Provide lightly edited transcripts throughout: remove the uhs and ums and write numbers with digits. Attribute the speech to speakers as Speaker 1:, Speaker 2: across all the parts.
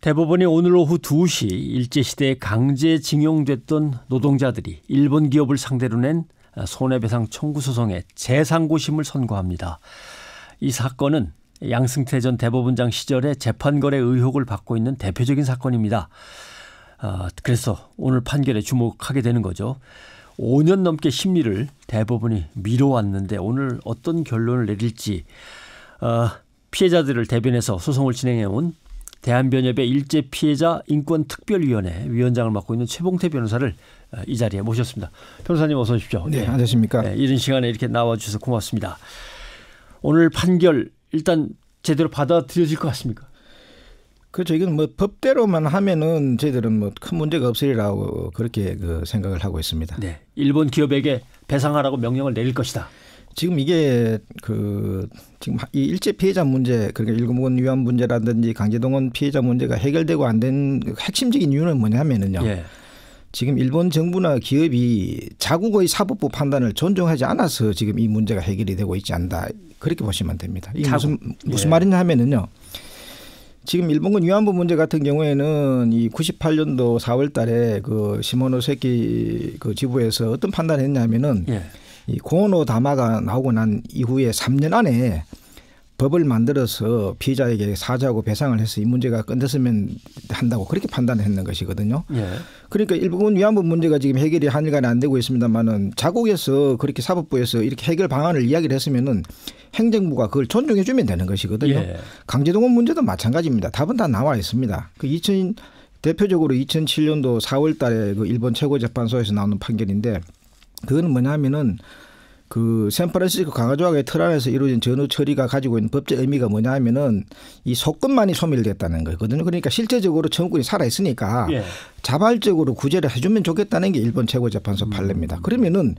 Speaker 1: 대법원이 오늘 오후 2시 일제시대에 강제징용됐던 노동자들이 일본 기업을 상대로 낸 손해배상 청구 소송의 재상고심을 선고합니다. 이 사건은 양승태 전 대법원장 시절에 재판거래 의혹을 받고 있는 대표적인 사건입니다. 그래서 오늘 판결에 주목하게 되는 거죠. 5년 넘게 심리를 대법원이 미뤄왔는데 오늘 어떤 결론을 내릴지 피해자들을 대변해서 소송을 진행해온 대한변협의 일제피해자 인권특별위원회 위원장을 맡고 있는 최봉태 변호사를 이 자리에 모셨습니다. 변호사님 어서 오십시오.
Speaker 2: 네, 안녕하십니까.
Speaker 1: 네, 이런 시간에 이렇게 나와주셔서 고맙습니다. 오늘 판결 일단 제대로 받아들여질 것 같습니까?
Speaker 2: 그렇죠. 이건 뭐 법대로만 하면은 저희들은 뭐 큰 문제가 없으리라고 그렇게 생각을 하고 있습니다.
Speaker 1: 네, 일본 기업에게 배상하라고 명령을 내릴 것이다.
Speaker 2: 지금 이게 지금 이 일제 피해자 문제, 그러니까 일본 위안 문제라든지 강제동원 피해자 문제가 해결되고 안 된 핵심적인 이유는 뭐냐면은요. 예. 지금 일본 정부나 기업이 자국의 사법부 판단을 존중하지 않아서 지금 이 문제가 해결이 되고 있지 않다. 그렇게 보시면 됩니다. 이게 무슨 말이냐 하면은요. 지금 일본군 위안부 문제 같은 경우에는 이 98년도 4월 달에 그 시모노세키 그 지부에서 어떤 판단을 했냐면은 이 고노 다마가 나오고 난 이후에 3년 안에 법을 만들어서 피해자에게 사죄하고 배상을 해서 이 문제가 끝냈으면 한다고 그렇게 판단을 했는 것이거든요. 그러니까 일본 위안부 문제가 지금 해결이 한일간에 안 되고 있습니다만은 자국에서 그렇게 사법부에서 이렇게 해결 방안을 이야기를 했으면은 행정부가 그걸 존중해 주면 되는 것이거든요. 강제동원 문제도 마찬가지입니다. 답은 다 나와 있습니다. 대표적으로 2007년도 4월 달에 그 일본 최고재판소에서 나오는 판결인데 그거는 뭐냐면은 그 샌프란시스코 강화조약의 틀 안에서 이루어진 전후 처리가 가지고 있는 법적 의미가 뭐냐 하면은 이 소권만이 소멸됐다는 거거든요. 그러니까 실제적으로 청구권이 살아있으니까 자발적으로 구제를 해주면 좋겠다는 게 일본 최고재판소 판례입니다. 그러면은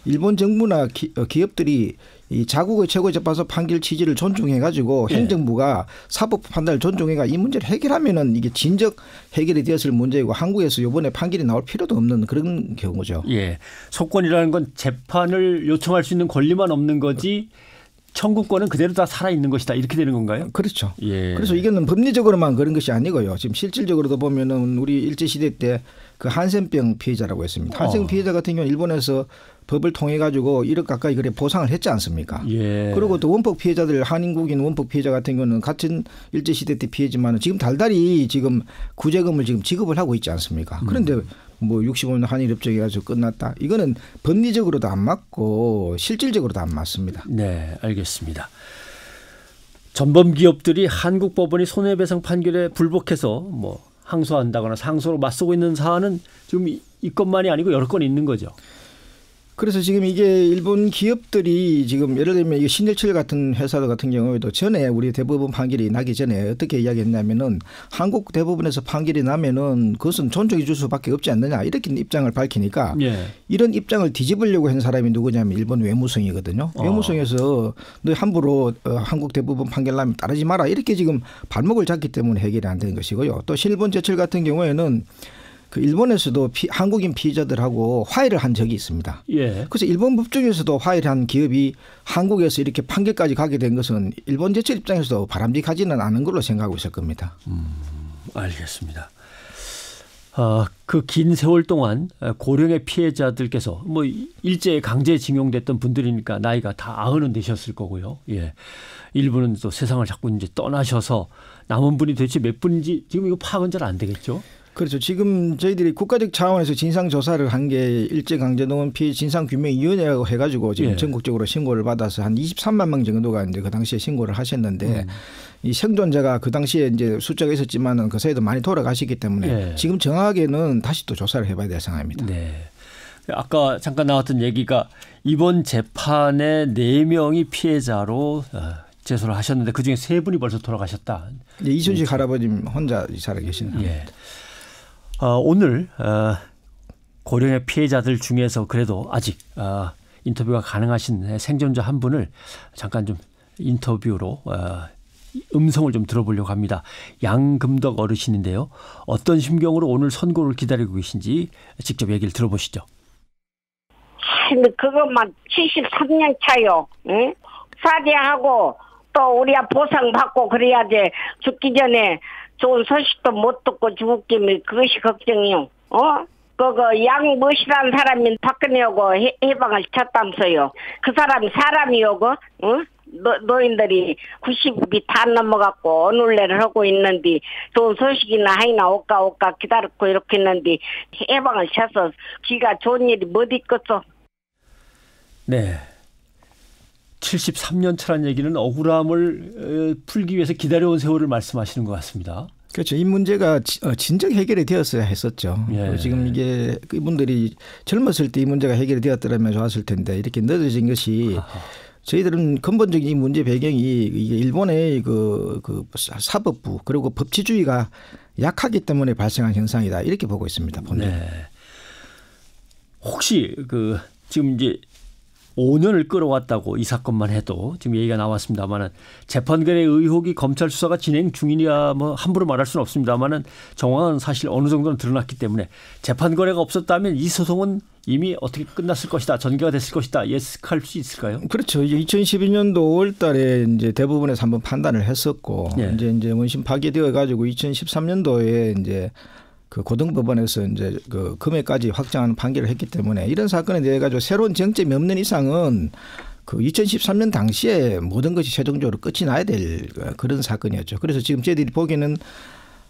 Speaker 2: 일본 정부나 기업들이 이 자국의 최고재판소 판결 취지를 존중해 가지고 행정부가 사법 판단을 존중해가 이 문제를 해결하면은 이게 진즉 해결이 되었을 문제이고 한국에서 이번에 판결이 나올 필요도 없는 그런 경우죠.
Speaker 1: 예, 소권이라는 건 재판을 요청할 수 있는 권리만 없는 거지 청구권은 그대로 다 살아 있는 것이다 이렇게 되는 건가요?
Speaker 2: 그렇죠. 그래서 이거는 법리적으로만 그런 것이 아니고요. 지금 실질적으로도 보면은 우리 일제 시대 때 그 한센병 피해자라고 했습니다. 한센병 피해자 같은 경우는 일본에서 법을 통해 가지고 1억 가까이 그래 보상을 했지 않습니까? 그리고 또 원폭 피해자들 한인국인 원폭 피해자 같은 경우는 같은 일제 시대 때 피해지만 지금 달달이 지금 구제금을 지금 지급을 하고 있지 않습니까? 그런데 뭐 65년 한일협정이 가지고 끝났다. 이거는 법리적으로도 안 맞고 실질적으로도 안 맞습니다.
Speaker 1: 네, 알겠습니다. 전범 기업들이 한국 법원이 손해배상 판결에 불복해서 뭐 항소한다거나 상소로 맞서고 있는 사안은 지금 이 건만이 아니고 여러 건 있는 거죠.
Speaker 2: 그래서 지금 이게 일본 기업들이 지금 예를 들면 이게 신일철 같은 회사들 같은 경우에도 전에 우리 대법원 판결이 나기 전에 어떻게 이야기했냐면은 한국 대법원에서 판결이 나면은 그것은 존중해 줄 수밖에 없지 않느냐 이렇게 입장을 밝히니까 이런 입장을 뒤집으려고 한 사람이 누구냐면 일본 외무성이거든요. 외무성에서 너 함부로 한국 대법원 판결 나면 따르지 마라 이렇게 지금 발목을 잡기 때문에 해결이 안 되는 것이고요. 또 신일본제철 같은 경우에는 그 일본에서도 한국인 피해자들하고 화해를 한 적이 있습니다. 그래서 일본 법정에서도 화해를 한 기업이 한국에서 이렇게 판결까지 가게 된 것은 일본 제철 입장에서도 바람직하지는 않은 걸로 생각하고 있을 겁니다.
Speaker 1: 알겠습니다. 그 긴 세월 동안 고령의 피해자들께서 뭐 일제에 강제징용됐던 분들이니까 나이가 다 90은 되셨을 거고요. 일부는 또 세상을 자꾸 이제 떠나셔서 남은 분이 도대체 몇 분인지 지금 이거 파악은 잘 안 되겠죠?
Speaker 2: 그렇죠. 지금 저희들이 국가적 차원에서 진상조사를 한 게 일제강제동원 피해 진상규명위원회라고 해가지고 지금 전국적으로 신고를 받아서 한 23만 명 정도가 이제 그 당시에 신고를 하셨는데 이 생존자가 그 당시에 이제 숫자가 있었지만은 그 사이도 많이 돌아가시기 때문에 지금 정확하게는 다시 또 조사를 해봐야 될 상황입니다.
Speaker 1: 아까 잠깐 나왔던 얘기가 이번 재판에 4명이 피해자로 제소를 하셨는데 그중에 3분이 벌써 돌아가셨다.
Speaker 2: 이순식 할아버님 혼자 살아 계시는 겁니다.
Speaker 1: 오늘 고령의 피해자들 중에서 그래도 아직 인터뷰가 가능하신 생존자 한 분을 잠깐 좀 인터뷰로 음성을 좀 들어보려고 합니다. 양금덕 어르신인데요. 어떤 심경으로 오늘 선고를 기다리고 계신지 직접 얘기를 들어보시죠.
Speaker 3: 그것만 73년 차요. 응? 사죄하고 또 우리가 보상받고 그래야지 죽기 전에 좋은 소식도 못 듣고 죽었기에 그것이 걱정이요. 양 멋이라는 사람이 박근혜하고 해방을 쳤다면서요. 그 사람이요, 노인들이 90이 다 넘어갔고 어눌레를 하고 있는데 좋은 소식이나 하이나 올까 기다렸고 이렇게 했는데 해방을 쳐서 기가 좋은 일이 뭐 있겠어.
Speaker 1: 네. 73년 차란 얘기는 억울함을 풀기 위해서 기다려온 세월을 말씀하시는 것 같습니다.
Speaker 2: 그렇죠. 이 문제가 진작 해결이 되었어야 했었죠.
Speaker 1: 예.
Speaker 2: 지금 이게 이분들이 젊었을 때 이 문제가 해결이 되었더라면 좋았을 텐데 이렇게 늦어진 것이 저희들은 근본적인 이 문제 배경이 이게 일본의 그 사법부 그리고 법치주의가 약하기 때문에 발생한 현상이다 이렇게 보고 있습니다.
Speaker 1: 네. 혹시 지금 이제 5년을 끌어왔다고 이 사건만 해도 지금 얘기가 나왔습니다만은 재판관의 의혹이 검찰 수사가 진행 중이냐 뭐 함부로 말할 수는 없습니다만은 정황은 사실 어느 정도는 드러났기 때문에 재판 거래가 없었다면 이 소송은 이미 어떻게 끝났을 것이다, 전개가 됐을 것이다 예측할 수 있을까요?
Speaker 2: 그렇죠. 이제 2012년도 5월달에 이제 대부분에서 한번 판단을 했었고
Speaker 1: 예.
Speaker 2: 이제 원심 파기되어 가지고 2013년도에 이제 그 고등법원에서 이제 그 금액까지 확정하는 판결을 했기 때문에 이런 사건에 대해 가지고 새로운 쟁점이 없는 이상은 그 2013년 당시에 모든 것이 최종적으로 끝이 나야 될 그런 사건이었죠. 그래서 지금 저희들이 보기에는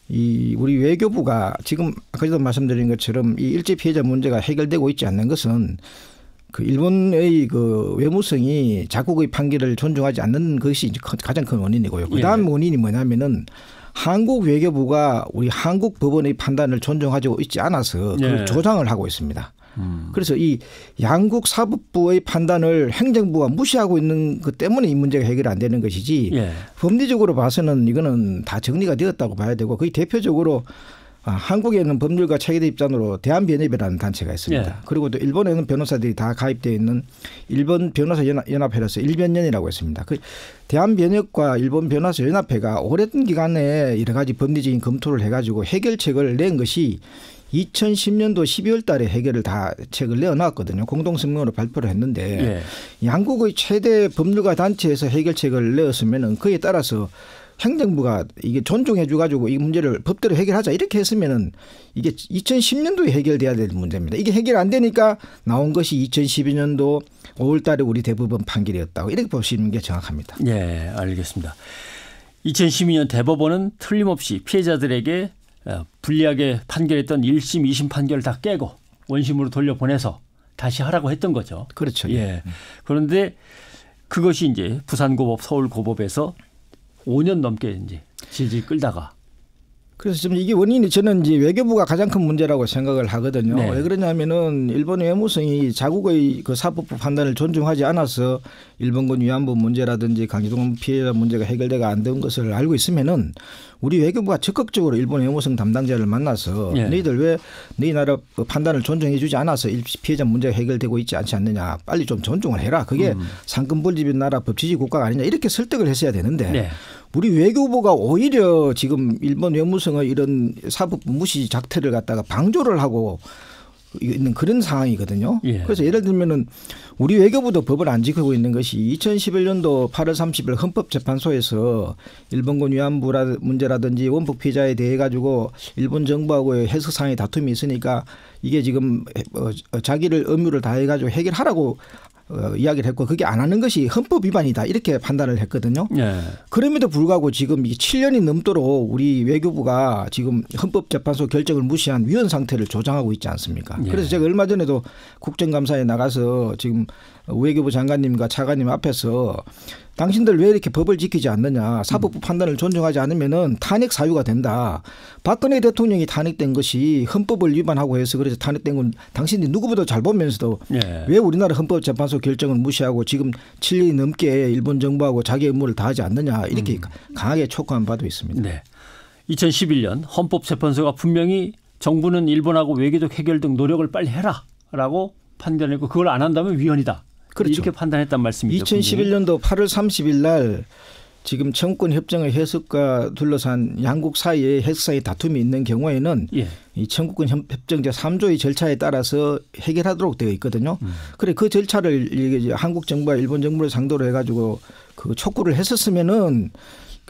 Speaker 2: 이 우리 외교부가 지금 아까도 말씀드린 것처럼 이 일제 피해자 문제가 해결되고 있지 않는 것은 그 일본의 그 외무성이 자국의 판결을 존중하지 않는 것이 가장 큰 원인이고요. 그다음 원인이 뭐냐면은 한국 외교부가 우리 한국 법원의 판단을 존중하지 있지 않아서 그걸 조장을 하고 있습니다. 그래서 이 양국 사법부의 판단을 행정부가 무시하고 있는 것 때문에 이 문제가 해결이 안 되는 것이지 법리적으로 봐서는 이거는 다 정리가 되었다고 봐야 되고 거의 대표적으로 한국에는 법률가 체계대 입장으로 대한변협이라는 단체가 있습니다. 그리고 또 일본에는 변호사들이 다 가입되어 있는 일본 변호사 연합회라서 일변연이라고 있습니다. 그 대한변협과 일본 변호사 연합회가 오랜 기간에 여러 가지 법리적인 검토를 해가지고 해결책을 낸 것이 2010년도 12월 달에 해결을 다 책을 내어놨거든요. 공동성명으로 발표를 했는데 양국의 최대 법률가 단체에서 해결책을 내었으면 그에 따라서 행정부가 이게 존중해 줘가지고 이 문제를 법대로 해결하자 이렇게 했으면은 이게 2010년도에 해결돼야 될 문제입니다. 이게 해결 안 되니까 나온 것이 2012년도 5월 달에 우리 대법원 판결이었다고 이렇게 보시는 게 정확합니다.
Speaker 1: 네, 알겠습니다. 2012년 대법원은 틀림없이 피해자들에게 불리하게 판결했던 1심, 2심 판결을 다 깨고 원심으로 돌려보내서 다시 하라고 했던 거죠.
Speaker 2: 그렇죠.
Speaker 1: 예. 그런데 그것이 이제 부산고법, 서울고법에서 5년 넘게 이제 질질 끌다가.
Speaker 2: 그래서 지금 이게 원인이 저는 이제 외교부가 가장 큰 문제라고 생각을 하거든요. 왜 그러냐면은 일본 외무성이 자국의 그 사법부 판단을 존중하지 않아서 일본군 위안부 문제라든지 강제동원 피해자 문제가 해결되가 안 된 것을 알고 있으면은 우리 외교부가 적극적으로 일본 외무성 담당자를 만나서 너희들 왜 너희 나라 판단을 존중해 주지 않아서 피해자 문제가 해결되고 있지 않지 않느냐. 빨리 좀 존중을 해라. 그게 상권분립인 나라 법치주의 국가가 아니냐. 이렇게 설득을 했어야 되는데 우리 외교부가 오히려 지금 일본 외무성의 이런 사법부 무시 작태를 갖다가 방조를 하고 있는 그런 상황이거든요. 그래서 예를 들면은 우리 외교부도 법을 안 지키고 있는 것이 2011년도 8월 30일 헌법재판소에서 일본군 위안부 문제라든지 원폭 피해자에 대해 가지고 일본 정부하고의 해석상의 다툼이 있으니까 이게 지금 자기를 의무를 다해 가지고 해결하라고 이야기를 했고 그게 안 하는 것이 헌법 위반이다 이렇게 판단을 했거든요. 그럼에도 불구하고 지금 7년이 넘도록 우리 외교부가 지금 헌법재판소 결정을 무시한 위헌 상태를 조장하고 있지 않습니까? 그래서 제가 얼마 전에도 국정감사에 나가서 지금 외교부 장관님과 차관님 앞에서 당신들 왜 이렇게 법을 지키지 않느냐. 사법부 판단을 존중하지 않으면은 탄핵 사유가 된다. 박근혜 대통령이 탄핵된 것이 헌법을 위반하고 해서 그래서 탄핵된 건 당신들이 누구보다 잘 보면서도 왜 우리나라 헌법재판소 결정을 무시하고 지금 7년이 넘게 일본 정부하고 자기 의무를 다하지 않느냐. 이렇게 강하게 촉구한 바도 있습니다.
Speaker 1: 네. 2011년 헌법재판소가 분명히 정부는 일본하고 외교적 해결 등 노력을 빨리 해라라고 판단했고 그걸 안 한다면 위헌이다. 그렇죠. 이렇게 판단했단 말씀이죠.
Speaker 2: 2011년도 8월 30일 날 지금 청구권 협정의 해석과 둘러싼 양국 사이에 해석상의 다툼이 있는 경우에는 이 청구권 협정 제3조의 절차에 따라서 해결하도록 되어 있거든요. 그래 그 절차를 한국 정부와 일본 정부를 상대로 해가지고 그 촉구를 했었으면은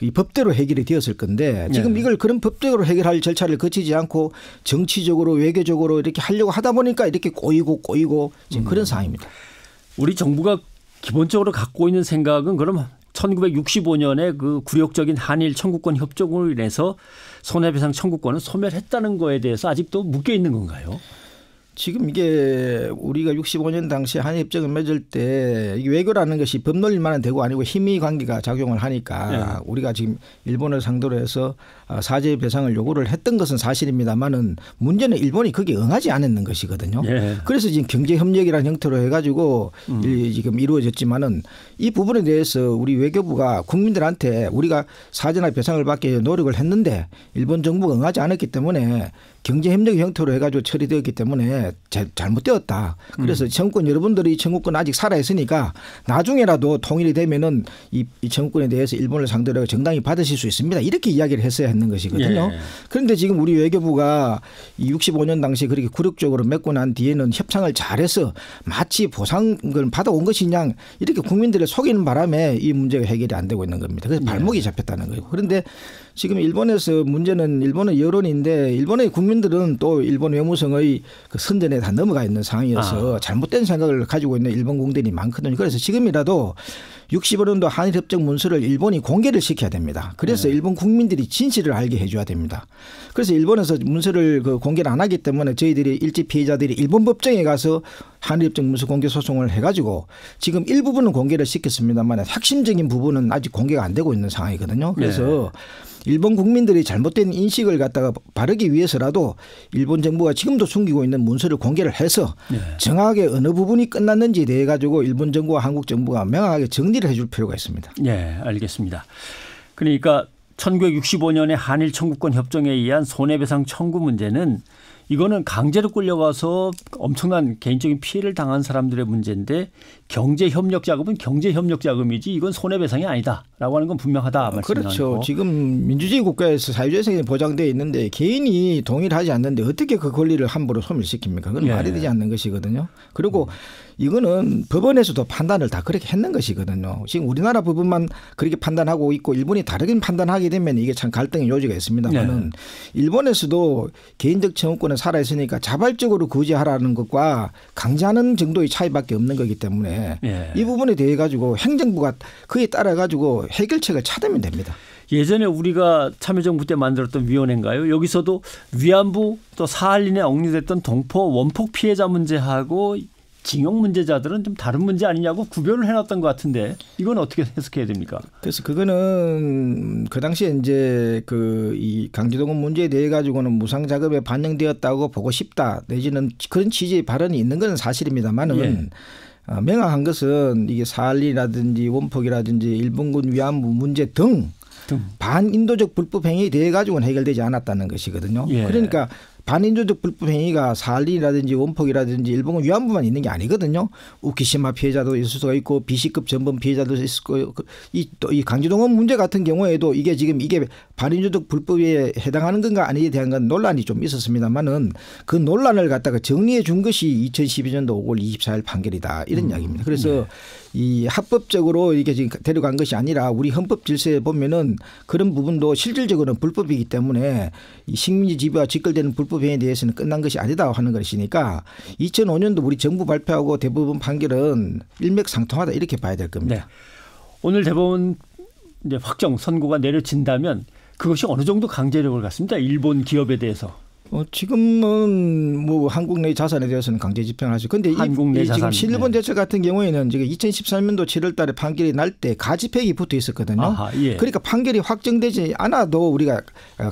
Speaker 2: 이 법대로 해결이 되었을 건데 지금 이걸 그런 법대로 해결할 절차를 거치지 않고 정치적으로 외교적으로 이렇게 하려고 하다 보니까 이렇게 꼬이고 지금 그런 상황입니다.
Speaker 1: 우리 정부가 기본적으로 갖고 있는 생각은 그럼 1965년에 그 굴욕적인 한일 청구권 협정으로 인해서 손해배상 청구권을 소멸했다는 거에 대해서 아직도 묶여 있는 건가요?
Speaker 2: 지금 이게 우리가 65년 당시에 한일협정을 맺을 때 이게 외교라는 것이 법논일만은 되고 아니고 힘의 관계가 작용을 하니까 우리가 지금 일본을 상대로 해서 사죄 배상을 요구를 했던 것은 사실입니다만은 문제는 일본이 거기에 응하지 않았는 것이거든요. 그래서 지금 경제협력이라는 형태로 해가지고 지금 이루어졌지만은 이 부분에 대해서 우리 외교부가 국민들한테 우리가 사죄나 배상을 받기 위해 노력을 했는데 일본 정부가 응하지 않았기 때문에 경제협력 형태로 해가지고 처리되었기 때문에 잘못되었다. 그래서 청구권 여러분들이 이 청구권 아직 살아있으니까 나중에라도 통일이 되면은 이 청구권에 대해서 일본을 상대로 정당히 받으실 수 있습니다. 이렇게 이야기를 했어야 했는 것이거든요. 그런데 지금 우리 외교부가 이 65년 당시에 그렇게 굴욕적으로 맺고 난 뒤에는 협상을 잘해서 마치 보상을 받아온 것이냐 이렇게 국민들을 속이는 바람에 이 문제가 해결이 안 되고 있는 겁니다. 그래서 발목이 잡혔다는 거예요. 그런데 지금 일본에서 문제는 일본의 여론인데 일본의 국민들은 또 일본 외무성의 그 선전에 다 넘어가 있는 상황이어서 잘못된 생각을 가지고 있는 일본 국민들이 많거든요. 그래서 지금이라도 65년도 한일협정 문서를 일본이 공개를 시켜야 됩니다. 그래서 일본 국민들이 진실을 알게 해줘야 됩니다. 그래서 일본에서 문서를 공개를 안 하기 때문에 저희들이 일제 피해자들이 일본 법정에 가서 한일협정 문서 공개 소송을 해가지고 지금 일부분은 공개를 시켰습니다만 핵심적인 부분은 아직 공개가 안 되고 있는 상황이거든요. 그래서 일본 국민들이 잘못된 인식을 갖다가 바르기 위해서라도 일본 정부가 지금도 숨기고 있는 문서를 공개를 해서 정확하게 어느 부분이 끝났는지에 대해 가지고 일본 정부와 한국 정부가 명확하게 정리를 해줄 필요가 있습니다.
Speaker 1: 네, 알겠습니다. 그러니까 1965년의 한일 청구권 협정에 의한 손해배상 청구 문제는 이거는 강제로 끌려가서 엄청난 개인적인 피해를 당한 사람들의 문제인데 경제협력 자금은 경제협력 자금이지 이건 손해배상이 아니다라고 하는 건 분명하다 말씀하시고.
Speaker 2: 그렇죠. 지금 민주주의 국가에서 사유재산이 보장되어 있는데 개인이 동의를 하지 않는데 어떻게 그 권리를 함부로 소멸시킵니까? 그건 말이 되지 않는 것이거든요. 그리고 이거는 법원에서도 판단을 다 그렇게 했는 것이거든요. 지금 우리나라 법원만 그렇게 판단하고 있고 일본이 다르게 판단하게 되면 이게 참 갈등의 요지가 있습니다만은 일본에서도 개인적 청구권은 살아있으니까 자발적으로 구제하라는 것과 강제하는 정도의 차이밖에 없는 거기 때문에 이 부분에 대해 가지고 행정부가 그에 따라 가지고 해결책을 찾으면 됩니다.
Speaker 1: 예전에 우리가 참여정부 때 만들었던 위원회인가요? 여기서도 위안부 또 사할린에 억류됐던 동포 원폭 피해자 문제하고 징용 문제자들은 좀 다른 문제 아니냐고 구별을 해놨던 것 같은데 이건 어떻게 해석해야 됩니까?
Speaker 2: 그래서 그거는 그 당시에 이제 이 강제동원 문제에 대해 가지고는 무상 자금에 반영되었다고 보고 싶다 내지는 그런 취지의 발언이 있는 것은 사실입니다만은 명확한 것은 이게 사할린이라든지 원폭이라든지 일본군 위안부 문제 등 반인도적 불법 행위에 대해 가지고는 해결되지 않았다는 것이거든요. 그러니까 반인도적 불법 행위가 사할린이라든지 원폭이라든지 일본군 위안부만 있는 게 아니거든요. 우키시마 피해자도 있을 수가 있고 비시급 전범 피해자도 있을 거고 이 강제동원 문제 같은 경우에도 이게 지금 이게 반인도적 불법에 해당하는 건가 아니에 대한 건 논란이 좀 있었습니다만은 그 논란을 갖다가 정리해 준 것이 2012년도 5월 24일 판결이다 이런 이야기입니다. 그래서 이 합법적으로 이게 지금 데려간 것이 아니라 우리 헌법 질서에 보면은 그런 부분도 실질적으로는 불법이기 때문에 이 식민지 지배와 직결되는 불법 행위에 대해서는 끝난 것이 아니다 하는 것이니까 2005년도 우리 정부 발표하고 대법원 판결은 일맥상통하다 이렇게 봐야 될 겁니다.
Speaker 1: 네. 오늘 대법원 이제 확정 선고가 내려진다면 그것이 어느 정도 강제력을 갖습니다. 일본 기업에 대해서.
Speaker 2: 지금은 뭐 한국 내 자산에 대해서는 강제 집행을 하죠. 그런데 지금 신일본 대책 같은 경우에는 지금 2013년도 7월 달에 판결이 날 때 가집행이 붙어 있었거든요. 그러니까 판결이 확정되지 않아도 우리가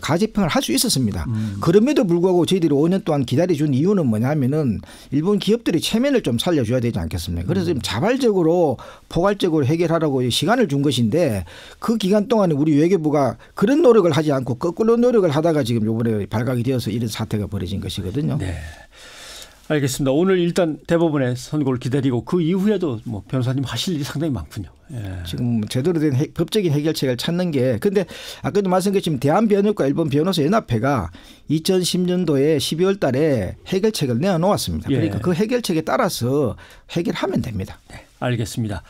Speaker 2: 가집행을 할 수 있었습니다. 그럼에도 불구하고 저희들이 5년 동안 기다려준 이유는 뭐냐면은 일본 기업들이 체면을 좀 살려줘야 되지 않겠습니까? 그래서 좀 자발적으로 포괄적으로 해결하라고 시간을 준 것인데 그 기간 동안에 우리 외교부가 그런 노력을 하지 않고 거꾸로 노력을 하다가 지금 이번에 발각이 되어서 이런 사태가 벌어진 것이거든요.
Speaker 1: 네, 알겠습니다. 오늘 일단 대법원의 선고를 기다리고 그 이후에도 뭐 변호사님 하실 일이 상당히 많군요.
Speaker 2: 지금 제대로 된 법적인 해결책을 찾는 게 근데 아까도 말씀드렸지만 대한변협과 일본 변호사 연합회가 2010년도에 12월 달에 해결책을 내놓았습니다. 그러니까 그 해결책에 따라서 해결하면 됩니다.
Speaker 1: 네, 알겠습니다.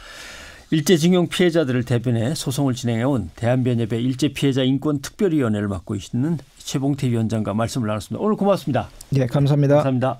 Speaker 1: 일제징용 피해자들을 대변해 소송을 진행해온 대한변협의 일제피해자 인권특별위원회를 맡고 있는 최봉태 위원장과 말씀을 나눴습니다. 오늘 고맙습니다.
Speaker 2: 네, 감사합니다.
Speaker 1: 감사합니다.